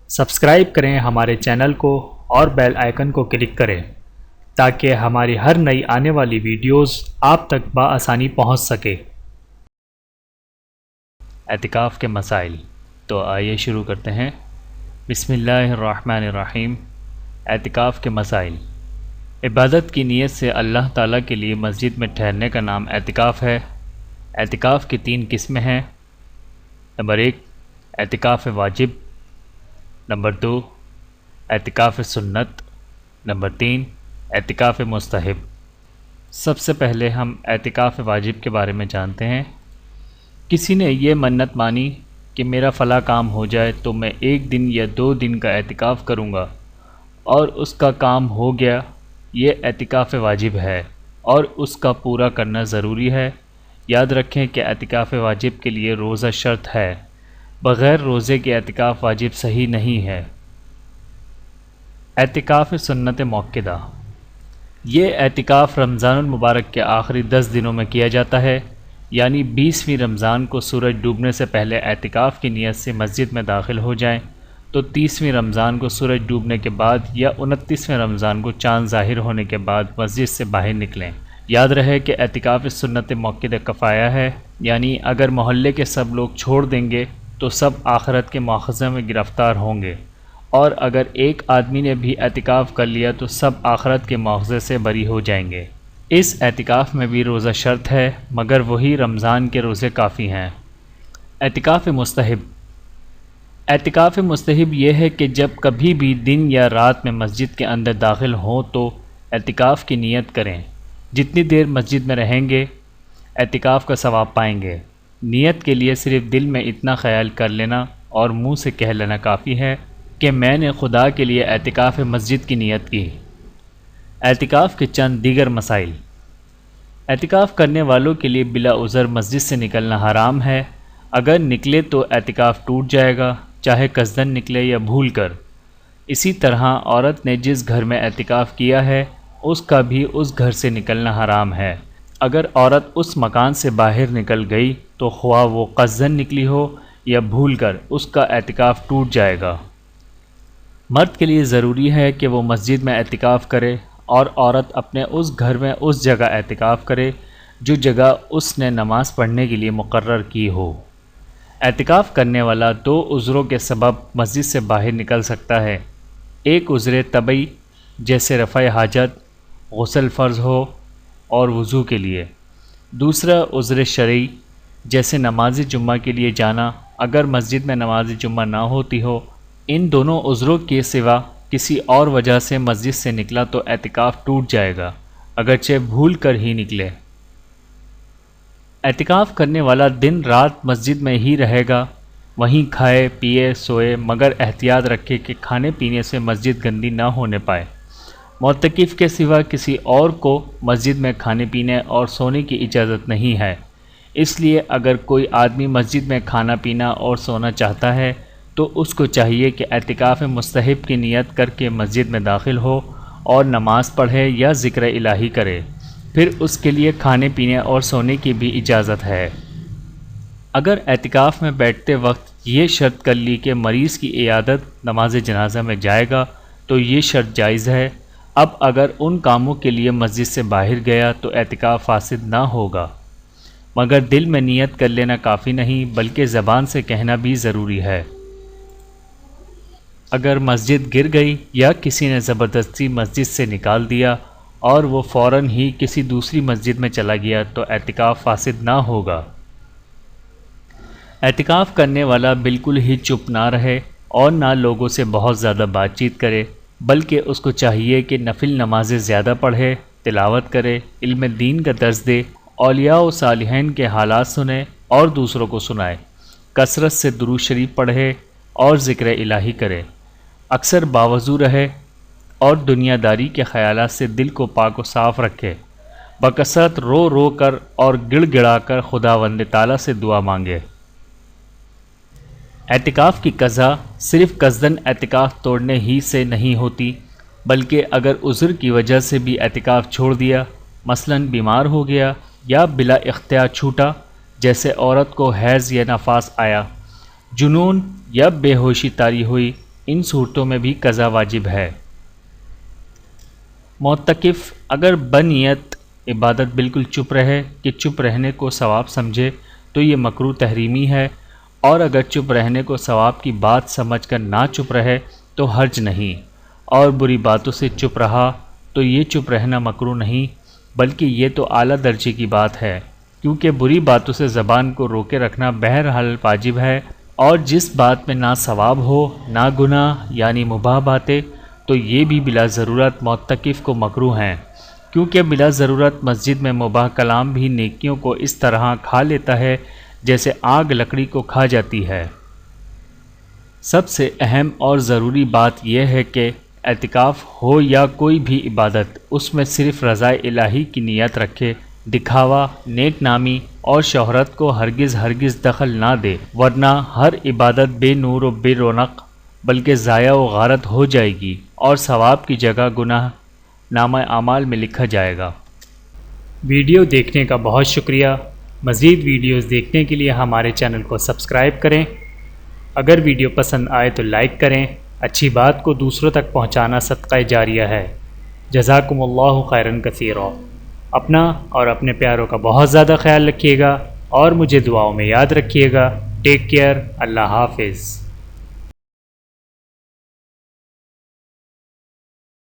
Subscribe کریں ہمارے channel کو اور بیل آئیکن کو کلک کریں تاکہ ہماری ہر نئی آنے والی ویڈیوز آپ تک بآسانی پہنچ سکے۔ اعتکاف کے مسائل، تو آئیے شروع کرتے ہیں۔ بسم اللہ الرحمن الرحیم۔ اعتکاف کے مسائل۔ عبادت کی نیت سے اللہ تعالیٰ کے لیے مسجد میں ٹھہرنے کا نام اعتکاف ہے۔ اعتکاف کی 3 قسمیں ہیں۔ نمبر 1 اعتکاف واجب، نمبر 2 اعتکاف سنت، نمبر 3 اعتکاف مستحب۔ سب سے پہلے ہم اعتکاف واجب کے بارے میں جانتے ہیں۔ کسی نے یہ منت مانی کہ میرا فلاں کام ہو جائے تو میں 1 دن یا 2 دن کا اعتکاف کروں گا، اور اس کا کام ہو گیا، یہ اعتکاف واجب ہے اور اس کا پورا کرنا ضروری ہے۔ یاد رکھیں کہ اعتکاف واجب کے لیے روزہ شرط ہے، بغیر روزے کے اعتکاف واجب صحیح نہیں ہے۔ اعتکاف سنت موقدہ، یہ اعتکاف رمضان المبارک کے آخری 10 دنوں میں کیا جاتا ہے، یعنی 20ویں رمضان کو سورج ڈوبنے سے پہلے اعتکاف کی نیت سے مسجد میں داخل ہو جائیں تو 30ویں رمضان کو سورج ڈوبنے کے بعد یا 29ویں رمضان کو چاند ظاہر ہونے کے بعد مسجد سے باہر نکلیں۔ یاد رہے کہ اعتکاف سنت موقدہ کفایہ ہے، یعنی اگر محلے کے سب لوگ چھوڑ دیں گے تو سب آخرت کے مواخذہ میں گرفتار ہوں گے، اور اگر ایک آدمی نے بھی اعتکاف کر لیا تو سب آخرت کے مواخذے سے بری ہو جائیں گے۔ اس اعتکاف میں بھی روزہ شرط ہے، مگر وہی رمضان کے روزے کافی ہیں۔ اعتکاف مستحب، اعتکاف مستحب یہ ہے کہ جب کبھی بھی دن یا رات میں مسجد کے اندر داخل ہوں تو اعتکاف کی نیت کریں۔ جتنی دیر مسجد میں رہیں گے اعتکاف کا ثواب پائیں گے۔ نیت کے لیے صرف دل میں اتنا خیال کر لینا اور منہ سے کہہ لینا کافی ہے کہ میں نے خدا کے لیے اعتکاف مسجد کی نیت کی۔ اعتکاف کے چند دیگر مسائل۔ اعتکاف کرنے والوں کے لیے بلا عذر مسجد سے نکلنا حرام ہے۔ اگر نکلے تو اعتکاف ٹوٹ جائے گا، چاہے قصدن نکلے یا بھول کر۔ اسی طرح عورت نے جس گھر میں اعتکاف کیا ہے اس کا بھی اس گھر سے نکلنا حرام ہے۔ اگر عورت اس مکان سے باہر نکل گئی تو خواہ وہ قصدن نکلی ہو یا بھول کر، اس کا اعتکاف ٹوٹ جائے گا۔ مرد کے لیے ضروری ہے کہ وہ مسجد میں اعتکاف کرے، اور عورت اپنے اس گھر میں اس جگہ اعتکاف کرے جو جگہ اس نے نماز پڑھنے کے لیے مقرر کی ہو۔ اعتکاف کرنے والا 2 عذروں کے سبب مسجد سے باہر نکل سکتا ہے۔ ایک عذر طبعی جیسے رفع حاجت، غسل فرض ہو اور وضو کے لیے۔ دوسرا عذر شرعی جیسے نماز جمعہ کے لیے جانا، اگر مسجد میں نماز جمعہ نہ ہوتی ہو۔ ان دونوں عذروں کے سوا کسی اور وجہ سے مسجد سے نکلا تو اعتکاف ٹوٹ جائے گا، اگرچہ بھول کر ہی نکلے۔ اعتکاف کرنے والا دن رات مسجد میں ہی رہے گا، وہیں کھائے پیے سوئے، مگر احتیاط رکھے کہ کھانے پینے سے مسجد گندی نہ ہونے پائے۔ معتکف کے سوا کسی اور کو مسجد میں کھانے پینے اور سونے کی اجازت نہیں ہے، اس لیے اگر کوئی آدمی مسجد میں کھانا پینا اور سونا چاہتا ہے تو اس کو چاہیے کہ اعتکاف مستحب کی نیت کر کے مسجد میں داخل ہو اور نماز پڑھے یا ذکر الہی کرے، پھر اس کے لیے کھانے پینے اور سونے کی بھی اجازت ہے۔ اگر اعتکاف میں بیٹھتے وقت یہ شرط کر لی کہ مریض کی عیادت نماز جنازہ میں جائے گا تو یہ شرط جائز ہے۔ اب اگر ان کاموں کے لیے مسجد سے باہر گیا تو اعتکاف فاسد نہ ہوگا، مگر دل میں نیت کر لینا کافی نہیں بلکہ زبان سے کہنا بھی ضروری ہے۔ اگر مسجد گر گئی یا کسی نے زبردستی مسجد سے نکال دیا اور وہ فوراً ہی کسی دوسری مسجد میں چلا گیا تو اعتکاف فاسد نہ ہوگا۔ اعتکاف کرنے والا بالکل ہی چپ نہ رہے اور نہ لوگوں سے بہت زیادہ بات چیت کرے، بلکہ اس کو چاہیے کہ نفل نمازیں زیادہ پڑھے، تلاوت کرے، علم دین کا درس دے، اولیاء و صالحین کے حالات سنے اور دوسروں کو سنائے، کثرت سے درود شریف پڑھے اور ذکر الہی کرے، اکثر باوضو رہے اور دنیا داری کے خیالات سے دل کو پاک و صاف رکھے، بکثرت رو رو کر اور گڑ گڑا کر خداوند تعالیٰ سے دعا مانگے۔ اعتکاف کی قضا صرف قصدن اعتکاف توڑنے ہی سے نہیں ہوتی، بلکہ اگر عذر کی وجہ سے بھی اعتکاف چھوڑ دیا، مثلاً بیمار ہو گیا یا بلا اختیار چھوٹا، جیسے عورت کو حیض یا نفاس آیا، جنون یا بے ہوشی طاری ہوئی، ان صورتوں میں بھی قضا واجب ہے۔ معتکف اگر بنیت عبادت بالکل چپ رہے کہ چپ رہنے کو ثواب سمجھے تو یہ مکروہ تحریمی ہے، اور اگر چپ رہنے کو ثواب کی بات سمجھ کر نہ چپ رہے تو حرج نہیں، اور بری باتوں سے چپ رہا تو یہ چپ رہنا مکروہ نہیں بلکہ یہ تو اعلیٰ درجے کی بات ہے، کیونکہ بری باتوں سے زبان کو روکے رکھنا بہرحال واجب ہے، اور جس بات میں نہ ثواب ہو نہ گناہ یعنی مباح باتیں تو یہ بھی بلا ضرورت معتکف کو مکروہ ہیں، کیونکہ بلا ضرورت مسجد میں مباح کلام بھی نیکیوں کو اس طرح کھا لیتا ہے جیسے آگ لکڑی کو کھا جاتی ہے۔ سب سے اہم اور ضروری بات یہ ہے کہ اعتکاف ہو یا کوئی بھی عبادت اس میں صرف رضا الہی کی نیت رکھے، دکھاوا، نیک نامی اور شہرت کو ہرگز دخل نہ دے، ورنہ ہر عبادت بے نور و بے رونق بلکہ ضائع و غارت ہو جائے گی اور ثواب کی جگہ گناہ نامہ اعمال میں لکھا جائے گا۔ ویڈیو دیکھنے کا بہت شکریہ۔ مزید ویڈیوز دیکھنے کے لیے ہمارے چینل کو سبسکرائب کریں۔ اگر ویڈیو پسند آئے تو لائک کریں۔ اچھی بات کو دوسروں تک پہنچانا صدقہ جاریہ ہے۔ جزاکم اللہ خیرا کثیرا۔ اپنا اور اپنے پیاروں کا بہت زیادہ خیال رکھیے گا اور مجھے دعاؤں میں یاد رکھیے گا۔ Take care. اللہ حافظ۔